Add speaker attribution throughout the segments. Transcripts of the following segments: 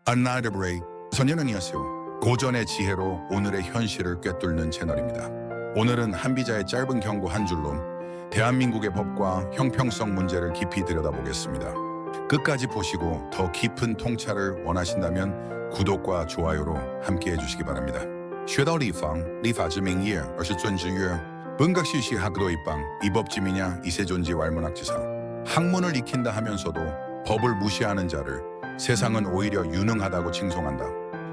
Speaker 1: Another break. 선현은이었어요. 고전의 지혜로 오늘의 현실을 꿰뚫는 채널입니다. 오늘은 한비자의 짧은 경고 한 줄로 대한민국의 법과 형평성 문제를 깊이 들여다보겠습니다. 끝까지 보시고 더 깊은 통찰을 원하신다면 구독과 좋아요로 함께 해주시기 바랍니다. 学到立法，立法之名业，而是尊之曰。 문각시시 학도 입방, 이법지미냐 이세존지왈문학지사. 학문을 익힌다 하면서도 법을 무시하는 자를 세상은 오히려 유능하다고 칭송한다.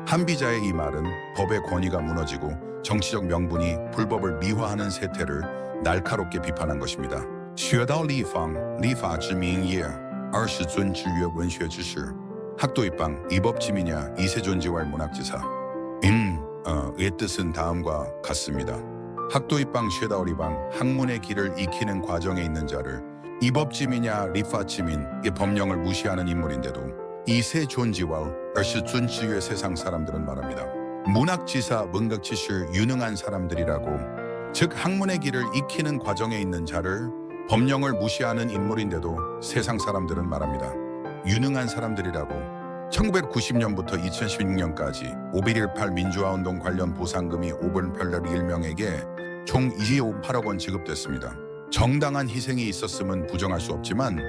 Speaker 1: 한비자의 이 말은 법의 권위가 무너지고 정치적 명분이 불법을 미화하는 세태를 날카롭게 비판한 것입니다. 学到立法，立法之名业，而是尊之曰文学之士. 학도 입방, 이법지미냐 이세존지왈문학지사. 의 뜻은 다음과 같습니다. 학도 입방 쉐다오리방 학문의 길을 익히는 과정에 있는 자를 이법지미냐 리파지민의 법령을 무시하는 인물인데도 이세 존지왈 얼시 준치의 세상 사람들은 말합니다. 문학지사 문각지실 유능한 사람들이라고, 즉 학문의 길을 익히는 과정에 있는 자를 법령을 무시하는 인물인데도 세상 사람들은 말합니다. 유능한 사람들이라고. 1990년부터 2016년까지 5.18 민주화운동 관련 보상금이 오븐펠러 1명에게 총 28억 원 지급됐습니다. 정당한 희생이 있었음은 부정할 수 없지만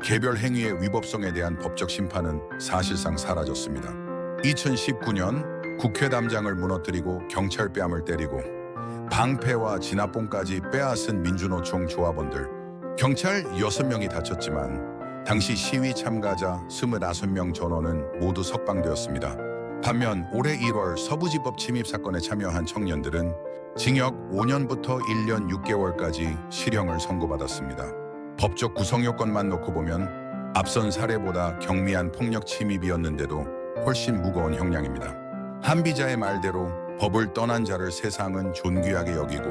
Speaker 1: 개별 행위의 위법성에 대한 법적 심판은 사실상 사라졌습니다. 2019년 국회담장을 무너뜨리고 경찰 뺨을 때리고 방패와 진압봉까지 빼앗은 민주노총 조합원들, 경찰 6명이 다쳤지만 당시 시위 참가자 29명 전원은 모두 석방되었습니다. 반면 올해 1월 서부지법 침입 사건에 참여한 청년들은 징역 5년부터 1년 6개월까지 실형을 선고받았습니다. 법적 구성 요건만 놓고 보면 앞선 사례보다 경미한 폭력 침입이었는데도 훨씬 무거운 형량입니다. 한비자의 말대로 법을 떠난 자를 세상은 존귀하게 여기고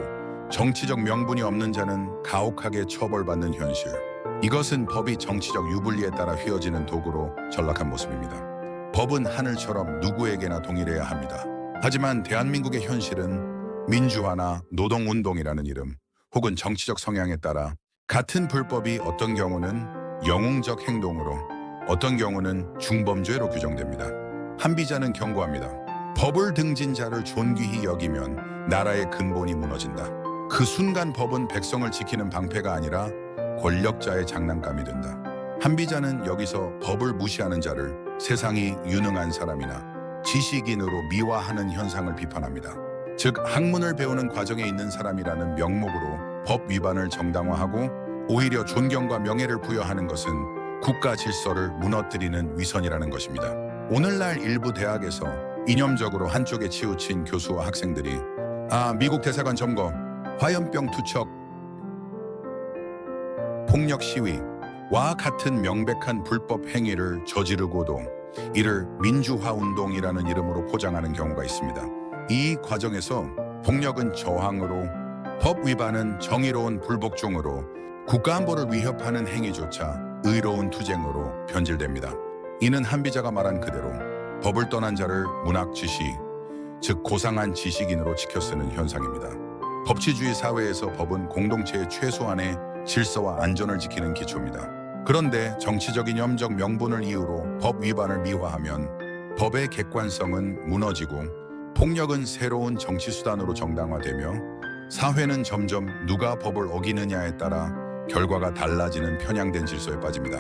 Speaker 1: 정치적 명분이 없는 자는 가혹하게 처벌받는 현실. 이것은 법이 정치적 유불리에 따라 휘어지는 도구로 전락한 모습입니다. 법은 하늘처럼 누구에게나 동일해야 합니다. 하지만 대한민국의 현실은 민주화나 노동운동이라는 이름 혹은 정치적 성향에 따라 같은 불법이 어떤 경우는 영웅적 행동으로, 어떤 경우는 중범죄로 규정됩니다. 한비자는 경고합니다. 법을 등진 자를 존귀히 여기면 나라의 근본이 무너진다. 그 순간 법은 백성을 지키는 방패가 아니라 권력자의 장난감이 된다. 한비자는 여기서 법을 무시하는 자를 세상이 유능한 사람이나 지식인으로 미화하는 현상을 비판합니다. 즉 학문을 배우는 과정에 있는 사람이라는 명목으로 법 위반을 정당화하고 오히려 존경과 명예를 부여하는 것은 국가 질서를 무너뜨리는 위선이라는 것입니다. 오늘날 일부 대학에서 이념적으로 한쪽에 치우친 교수와 학생들이 미국 대사관 점거, 화염병 투척, 폭력 시위와 같은 명백한 불법 행위를 저지르고도 이를 민주화운동이라는 이름으로 포장하는 경우가 있습니다. 이 과정에서 폭력은 저항으로, 법 위반은 정의로운 불복종으로, 국가안보를 위협하는 행위조차 의로운 투쟁으로 변질됩니다. 이는 한비자가 말한 그대로 법을 떠난 자를 문학지시, 즉 고상한 지식인으로 치켜쓰는 현상입니다. 법치주의 사회에서 법은 공동체의 최소한의 질서와 안전을 지키는 기초입니다. 그런데 정치적 이념적 명분을 이유로 법 위반을 미화하면 법의 객관성은 무너지고 폭력은 새로운 정치 수단으로 정당화되며 사회는 점점 누가 법을 어기느냐에 따라 결과가 달라지는 편향된 질서에 빠집니다.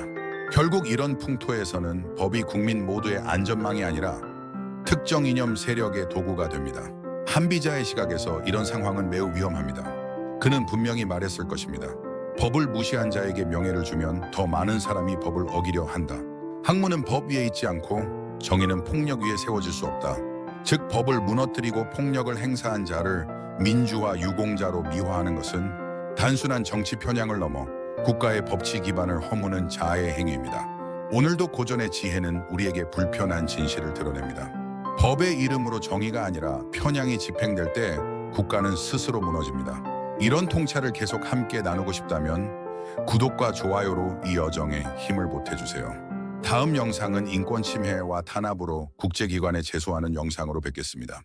Speaker 1: 결국 이런 풍토에서는 법이 국민 모두의 안전망이 아니라 특정 이념 세력의 도구가 됩니다. 한비자의 시각에서 이런 상황은 매우 위험합니다. 그는 분명히 말했을 것입니다. 법을 무시한 자에게 명예를 주면 더 많은 사람이 법을 어기려 한다. 학문은 법 위에 있지 않고 정의는 폭력 위에 세워질 수 없다. 즉 법을 무너뜨리고 폭력을 행사한 자를 민주화 유공자로 미화하는 것은 단순한 정치 편향을 넘어 국가의 법치 기반을 허무는 자아의 행위입니다. 오늘도 고전의 지혜는 우리에게 불편한 진실을 드러냅니다. 법의 이름으로 정의가 아니라 편향이 집행될 때 국가는 스스로 무너집니다. 이런 통찰을 계속 함께 나누고 싶다면 구독과 좋아요로 이 여정에 힘을 보태주세요. 다음 영상은 인권 침해와 탄압으로 국제기관에 제소하는 영상으로 뵙겠습니다.